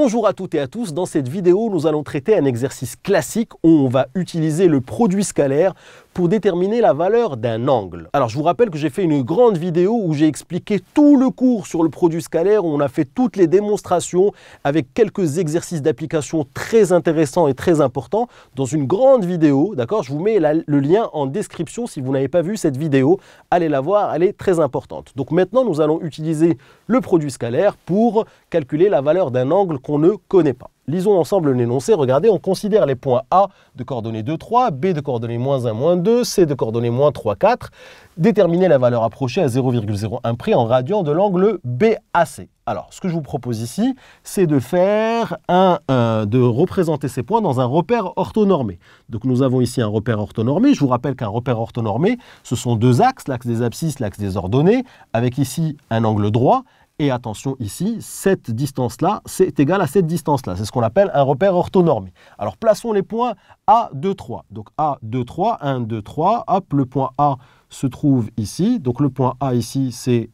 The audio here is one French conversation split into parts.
Bonjour à toutes et à tous, dans cette vidéo nous allons traiter un exercice classique où on va utiliser le produit scalaire pour déterminer la valeur d'un angle. Alors je vous rappelle que j'ai fait une grande vidéo où j'ai expliqué tout le cours sur le produit scalaire, où on a fait toutes les démonstrations avec quelques exercices d'application très intéressants et très importants dans une grande vidéo, d'accord? Je vous mets le lien en description si vous n'avez pas vu cette vidéo, allez la voir, elle est très importante. Donc maintenant nous allons utiliser le produit scalaire pour calculer la valeur d'un angle qu'on ne connaît pas. Lisons ensemble l'énoncé. Regardez, on considère les points A de coordonnées 2, 3, B de coordonnées -1, -2, C de coordonnées -3, 4. Déterminer la valeur approchée à 0,01 près en radian de l'angle BAC. Alors, ce que je vous propose ici, c'est de faire de représenter ces points dans un repère orthonormé. Donc, nous avons ici un repère orthonormé. Je vous rappelle qu'un repère orthonormé, ce sont deux axes, l'axe des abscisses, l'axe des ordonnées, avec ici un angle droit. Et attention ici, cette distance-là, c'est égal à cette distance-là. C'est ce qu'on appelle un repère orthonormé. Alors, plaçons les points A, 2, 3. Donc, A, 2, 3, 1, 2, 3. Hop, le point A se trouve ici. Donc, le point A ici, c'est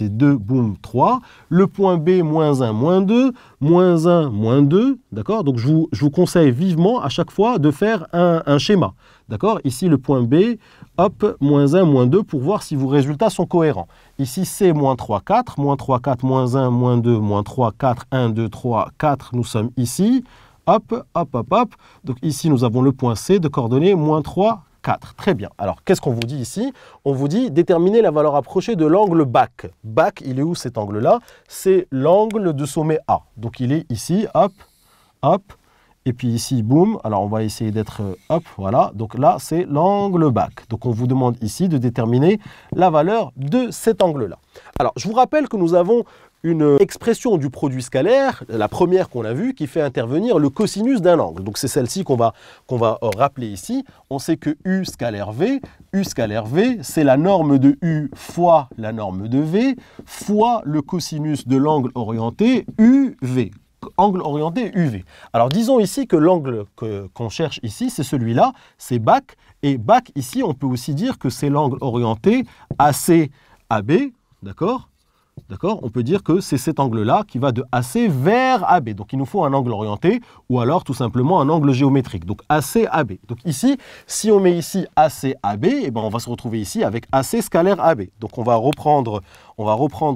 2, boum, 3. Le point B, -1, -2, -1, -2. D'accord? Donc, je vous conseille vivement à chaque fois de faire un schéma. D'accord? Ici, le point B, hop, -1, -2 pour voir si vos résultats sont cohérents. Ici, c'est -3, 4, -3, 4, -1, -2, -3, 4, 1, 2, 3, 4. Nous sommes ici. Hop, hop, hop, hop. Donc ici, nous avons le point C de coordonnées -3, 4. Très bien. Alors, qu'est-ce qu'on vous dit ici? On vous dit déterminer la valeur approchée de l'angle BAC. BAC, il est où cet angle-là? C'est l'angle de sommet A. Donc, il est ici, hop, hop. Et puis ici, boum, alors on va essayer d'être, hop, voilà. Donc là, c'est l'angle BAC. Donc on vous demande ici de déterminer la valeur de cet angle-là. Alors, je vous rappelle que nous avons une expression du produit scalaire, la première qu'on a vue, qui fait intervenir le cosinus d'un angle. Donc c'est celle-ci qu'on va rappeler ici. On sait que U scalaire V, c'est la norme de U fois la norme de V, fois le cosinus de l'angle orienté UV. Angle orienté UV. Alors disons ici que l'angle qu'on cherche ici, c'est celui-là, c'est BAC. Et BAC ici, on peut aussi dire que c'est l'angle orienté AC-AB, d'accord? D'accord? On peut dire que c'est cet angle-là qui va de AC vers AB. Donc, il nous faut un angle orienté ou alors tout simplement un angle géométrique. Donc, AC-AB. Donc, ici, si on met ici AC-AB, eh ben, on va se retrouver ici avec AC scalaire AB. Donc, on va reprendre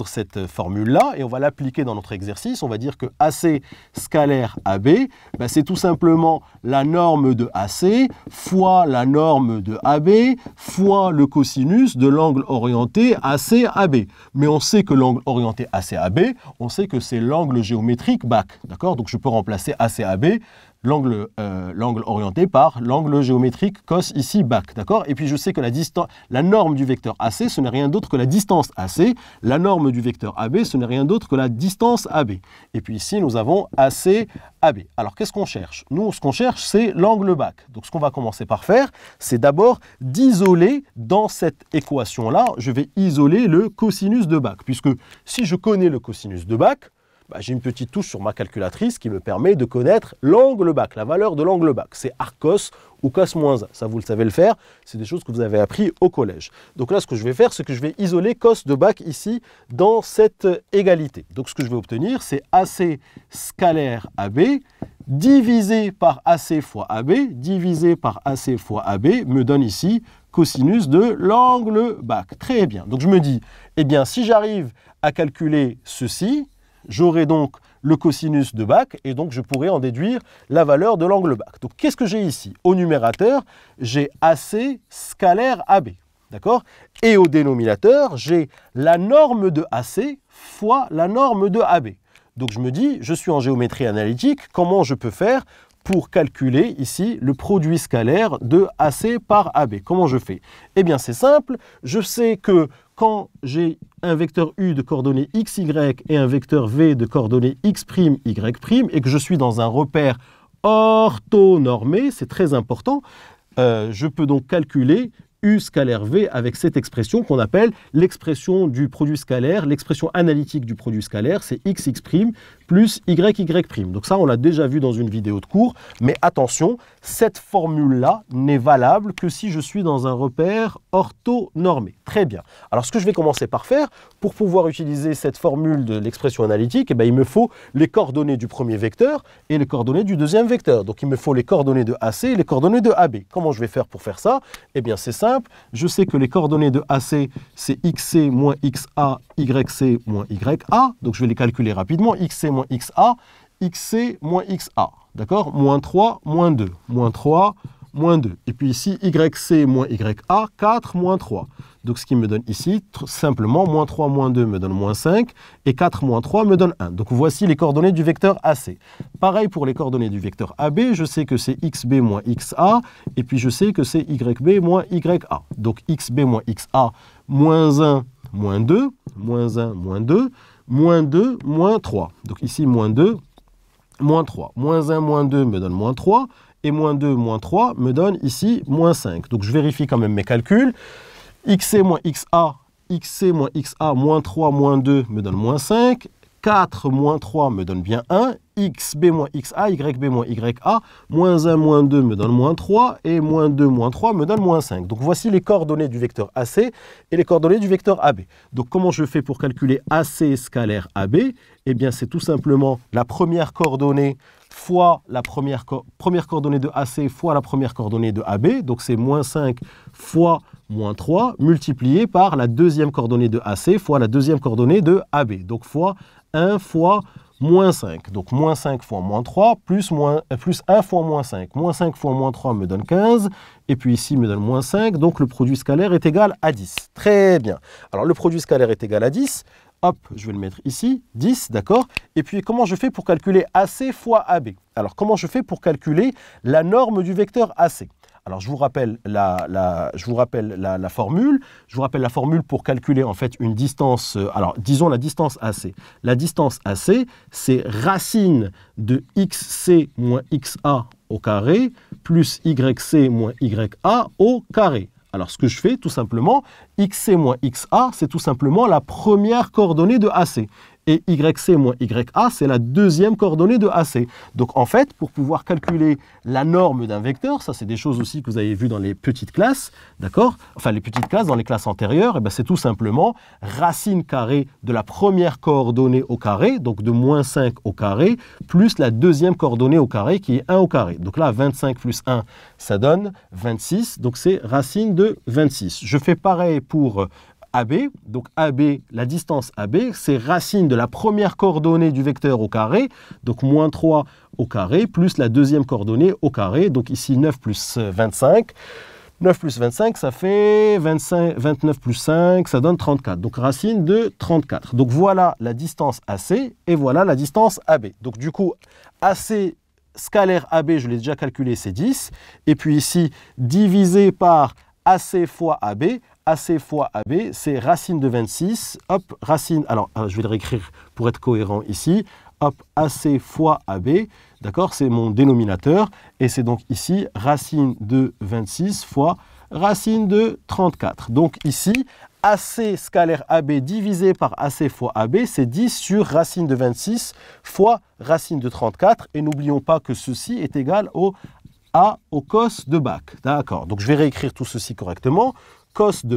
cette formule-là et on va l'appliquer dans notre exercice. On va dire que AC scalaire AB, ben, c'est tout simplement la norme de AC fois la norme de AB fois le cosinus de l'angle orienté AC-AB. Mais on sait que l'angle orienté AC-AB, on sait que c'est l'angle géométrique BAC. D'accord? Donc je peux remplacer AC-AB, l'angle orienté par l'angle géométrique cos ici BAC. D'accord? Et puis je sais que la norme du vecteur AC, ce n'est rien d'autre que la distance AC. La norme du vecteur AB, ce n'est rien d'autre que la distance AB. Et puis ici, nous avons AC-AB. Alors qu'est-ce qu'on cherche? Nous, ce qu'on cherche, c'est l'angle BAC. Donc ce qu'on va commencer par faire, c'est d'abord d'isoler dans cette équation-là, je vais isoler le cosinus de BAC. Puisque si je connais le cosinus de BAC, bah, j'ai une petite touche sur ma calculatrice qui me permet de connaître l'angle BAC, la valeur de l'angle BAC. C'est arccos ou cos-1. Ça, vous le savez le faire. C'est des choses que vous avez appris au collège. Donc là, ce que je vais faire, c'est que je vais isoler cos de BAC ici dans cette égalité. Donc ce que je vais obtenir, c'est AC scalaire AB divisé par AC fois AB, divisé par AC fois AB, me donne ici cosinus de l'angle BAC. Très bien. Donc je me dis, eh bien, si j'arrive à calculer ceci, j'aurai donc le cosinus de BAC et donc je pourrai en déduire la valeur de l'angle BAC. Donc qu'est-ce que j'ai ici? Au numérateur, j'ai AC scalaire AB. D'accord? Et au dénominateur, j'ai la norme de AC fois la norme de AB. Donc je me dis, je suis en géométrie analytique, comment je peux faire pour calculer ici le produit scalaire de AC par AB? Comment je fais? Eh bien c'est simple, je sais que quand j'ai un vecteur U de coordonnées x, y et un vecteur V de coordonnées x', y' et que je suis dans un repère orthonormé, c'est très important, je peux donc calculer U scalaire V avec cette expression qu'on appelle l'expression du produit scalaire, l'expression analytique du produit scalaire, c'est x plus y. Donc ça, on l'a déjà vu dans une vidéo de cours, mais attention, cette formule-là n'est valable que si je suis dans un repère orthonormé. Très bien. Alors ce que je vais commencer par faire, pour pouvoir utiliser cette formule de l'expression analytique, eh bien, il me faut les coordonnées du premier vecteur et les coordonnées du deuxième vecteur. Donc il me faut les coordonnées de AC et les coordonnées de AB. Comment je vais faire pour faire ça? Eh bien c'est simple, je sais que les coordonnées de AC, c'est XC moins XA, YC moins YA. Donc je vais les calculer rapidement. XC moins XA, XC moins XA. D'accord? Moins 3, moins 2. Moins 3, moins 2. Et puis ici, YC moins YA, 4 moins 3. Donc ce qui me donne ici, simplement, moins 3 moins 2 me donne moins 5, et 4 moins 3 me donne 1. Donc voici les coordonnées du vecteur AC. Pareil pour les coordonnées du vecteur AB, je sais que c'est XB moins XA, et puis je sais que c'est YB moins YA. Donc XB moins XA, moins 1, moins 2, moins 1, moins 2, moins 2, moins 3. Donc ici, moins 2, moins 3. Moins 1, moins 2 me donne moins 3, et moins 2, moins 3 me donne ici moins 5. Donc je vérifie quand même mes calculs. XC moins XA, moins 3, moins 2 me donne moins 5. 4 moins 3 me donne bien 1. XB moins XA, YB moins YA, moins 1, moins 2 me donne moins 3. Et moins 2, moins 3 me donne moins 5. Donc voici les coordonnées du vecteur AC et les coordonnées du vecteur AB. Donc comment je fais pour calculer AC scalaire AB? Eh bien c'est tout simplement la première coordonnée fois la première coordonnée de AC fois la première coordonnée de AB. Donc c'est moins 5 fois moins 3 multiplié par la deuxième coordonnée de AC fois la deuxième coordonnée de AB. Donc fois 1 fois moins 5. Donc moins 5 fois moins 3 plus 1 fois moins 5. Moins 5 fois moins 3 me donne 15. Et puis ici me donne moins 5. Donc le produit scalaire est égal à 10. Très bien. Alors le produit scalaire est égal à 10. Hop, je vais le mettre ici, 10, d'accord? Et puis, comment je fais pour calculer AC fois AB? Alors, comment je fais pour calculer la norme du vecteur AC? Alors, je vous rappelle la formule. Je vous rappelle la formule pour calculer, en fait, une distance. Alors, disons la distance AC. La distance AC, c'est racine de XC moins XA au carré plus YC moins YA au carré. Alors, ce que je fais, tout simplement, XC moins XA, c'est tout simplement la première coordonnée de AC. Et YC moins YA, c'est la deuxième coordonnée de AC. Donc, en fait, pour pouvoir calculer la norme d'un vecteur, ça, c'est des choses aussi que vous avez vues dans les petites classes, d'accord? Enfin, les petites classes, dans les classes antérieures, eh bien, c'est tout simplement racine carrée de la première coordonnée au carré, donc de moins 5 au carré, plus la deuxième coordonnée au carré, qui est 1 au carré. Donc là, 25 plus 1, ça donne 26. Donc, c'est racine de 26. Je fais pareil pour AB, donc AB, la distance AB, c'est racine de la première coordonnée du vecteur au carré, donc moins 3 au carré, plus la deuxième coordonnée au carré, donc ici 9 plus 25. 9 plus 25, ça fait 25, 29 plus 5, ça donne 34. Donc racine de 34. Donc voilà la distance AC et voilà la distance AB. Donc du coup, AC scalaire AB, je l'ai déjà calculé, c'est 10. Et puis ici, divisé par AC fois AB, AC fois AB, c'est racine de 26, hop, racine, alors je vais le réécrire pour être cohérent ici, hop, AC fois AB, d'accord, c'est mon dénominateur, et c'est donc ici racine de 26 fois racine de 34. Donc ici, AC scalaire AB divisé par AC fois AB, c'est 10 sur racine de 26 fois racine de 34, et n'oublions pas que ceci est égal au cos de Bac, d'accord, donc je vais réécrire tout ceci correctement. Cos de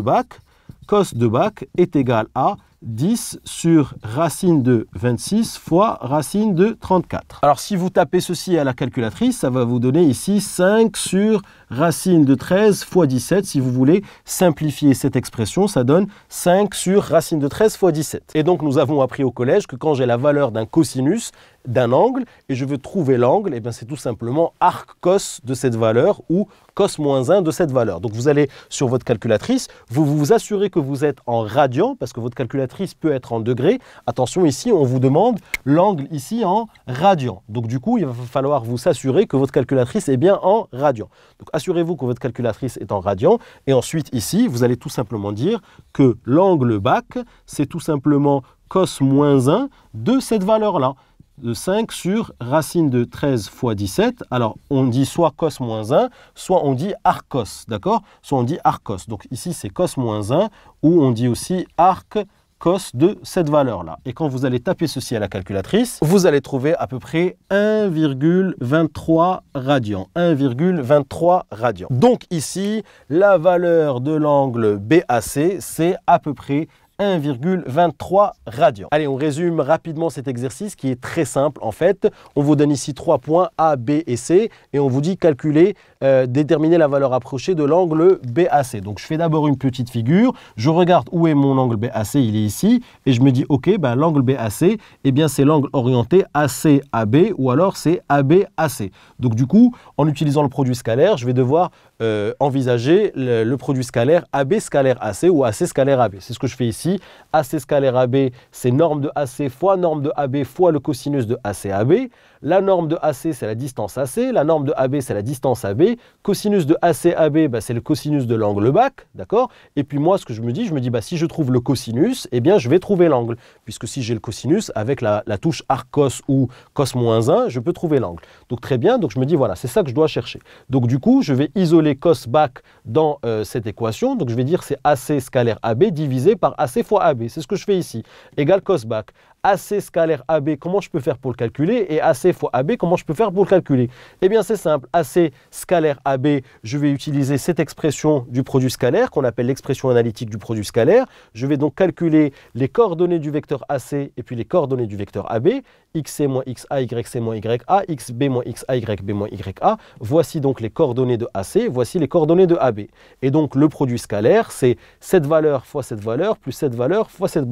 Bac est égal à 10 sur racine de 26 fois racine de 34. Alors, si vous tapez ceci à la calculatrice, ça va vous donner ici 5 sur racine de 13 fois 17. Si vous voulez simplifier cette expression, ça donne 5 sur racine de 13 fois 17. Et donc, nous avons appris au collège que quand j'ai la valeur d'un cosinus, d'un angle, et je veux trouver l'angle, et bien c'est tout simplement arc cos de cette valeur ou cos moins 1 de cette valeur. Donc, vous allez sur votre calculatrice, vous vous assurez que vous êtes en radian, parce que votre calculatrice peut être en degrés. Attention, ici, on vous demande l'angle ici en radian. Donc, du coup, il va falloir vous assurer que votre calculatrice est bien en radian. Donc, assurez-vous que votre calculatrice est en radian. Et ensuite, ici, vous allez tout simplement dire que l'angle Bac, c'est tout simplement cos moins 1 de cette valeur-là. de 5 sur racine de 13 fois 17. Alors, on dit soit cos moins 1, soit on dit arccos, d'accord? Soit on dit arccos. Donc ici, c'est cos moins 1, ou on dit aussi arc cos de cette valeur-là. Et quand vous allez taper ceci à la calculatrice, vous allez trouver à peu près 1,23 radians. 1,23 radians. Donc ici, la valeur de l'angle BAC, c'est à peu près 1,23 radians. Allez, on résume rapidement cet exercice qui est très simple en fait. On vous donne ici 3 points A, B et C et on vous dit calculer, déterminer la valeur approchée de l'angle BAC. Donc je fais d'abord une petite figure, je regarde où est mon angle BAC, il est ici et je me dis ok, ben, l'angle BAC, eh bien c'est l'angle orienté AC-AB ou alors c'est AB-AC. Donc du coup, en utilisant le produit scalaire, je vais devoir envisager le produit scalaire AB scalaire AC ou AC scalaire AB. C'est ce que je fais ici. AC scalaire AB, c'est norme de AC fois norme de AB fois le cosinus de AC-AB. La norme de AC, c'est la distance AC. La norme de AB, c'est la distance AB. Cosinus de AC-AB, bah, c'est le cosinus de l'angle BAC, d'accord? Et puis moi, ce que je me dis, bah, si je trouve le cosinus, eh bien, je vais trouver l'angle. Puisque si j'ai le cosinus, avec la touche arccos ou cos moins 1, je peux trouver l'angle. Donc très bien, donc je me dis, voilà, c'est ça que je dois chercher. Donc du coup, je vais isoler cos BAC dans cette équation. Donc je vais dire c'est AC scalaire AB divisé par AC fois AB. C'est ce que je fais ici. Égale cos BAC. AC scalaire AB, comment je peux faire pour le calculer? Et AC fois AB, comment je peux faire pour le calculer? Eh bien, c'est simple. AC scalaire AB, je vais utiliser cette expression du produit scalaire qu'on appelle l'expression analytique du produit scalaire. Je vais donc calculer les coordonnées du vecteur AC et puis les coordonnées du vecteur AB. XC moins XA, YC moins YA, XB moins XA, YB moins YA. Voici donc les coordonnées de AC, voici les coordonnées de AB. Et donc, le produit scalaire, c'est cette valeur fois cette valeur, plus cette valeur fois cette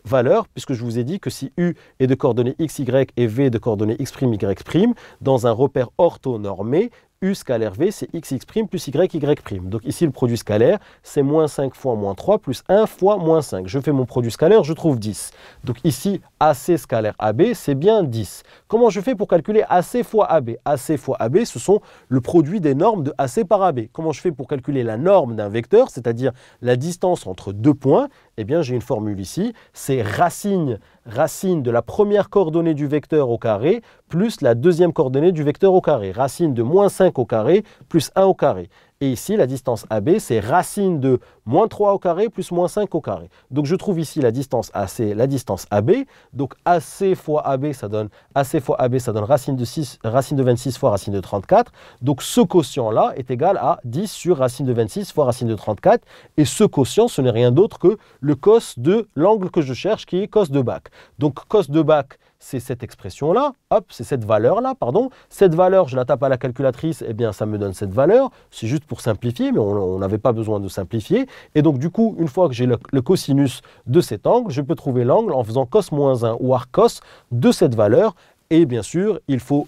valeur, puisque je vous ai dit que si U est de coordonnées x, y et V de coordonnées x', y', dans un repère orthonormé, U scalaire V, c'est x plus y, y'. Donc ici, le produit scalaire, c'est moins 5 fois moins 3 plus 1 fois moins 5. Je fais mon produit scalaire, je trouve 10. Donc ici, AC scalaire AB, c'est bien 10. Comment je fais pour calculer AC fois AB? AC fois AB, ce sont le produit des normes de AC par AB. Comment je fais pour calculer la norme d'un vecteur, c'est-à-dire la distance entre deux points? Eh bien, j'ai une formule ici, c'est racine de la première coordonnée du vecteur au carré plus la deuxième coordonnée du vecteur au carré. Racine de moins 5 au carré plus 1 au carré. Et ici, la distance AB, c'est racine de moins 3 au carré plus moins 5 au carré. Donc, je trouve ici la distance AC, la distance AB. Donc, AC fois AB, ça donne racine de 26 fois racine de 34. Donc, ce quotient-là est égal à 10 sur racine de 26 fois racine de 34. Et ce quotient, ce n'est rien d'autre que le cos de l'angle que je cherche, qui est cos de BAC. Donc, cos de BAC, c'est cette expression-là, hop, c'est cette valeur-là, pardon. Cette valeur, je la tape à la calculatrice, eh bien, ça me donne cette valeur. C'est juste pour simplifier, mais on n'avait pas besoin de simplifier. Et donc, du coup, une fois que j'ai le cosinus de cet angle, je peux trouver l'angle en faisant cos moins 1 ou arc cos de cette valeur. Et bien sûr, il faut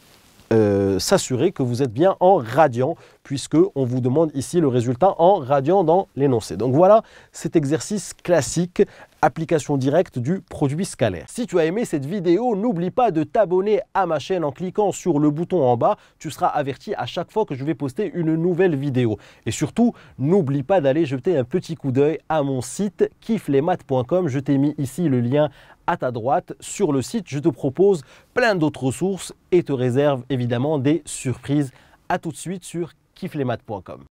s'assurer que vous êtes bien en radian, puisqu'on vous demande ici le résultat en radian dans l'énoncé. Donc voilà cet exercice classique, application directe du produit scalaire. Si tu as aimé cette vidéo, n'oublie pas de t'abonner à ma chaîne en cliquant sur le bouton en bas. Tu seras averti à chaque fois que je vais poster une nouvelle vidéo. Et surtout, n'oublie pas d'aller jeter un petit coup d'œil à mon site kifflesmaths.com. Je t'ai mis ici le lien à ta droite. Sur le site, je te propose plein d'autres ressources et te réserve évidemment des surprises. À tout de suite sur kifflesmaths.com.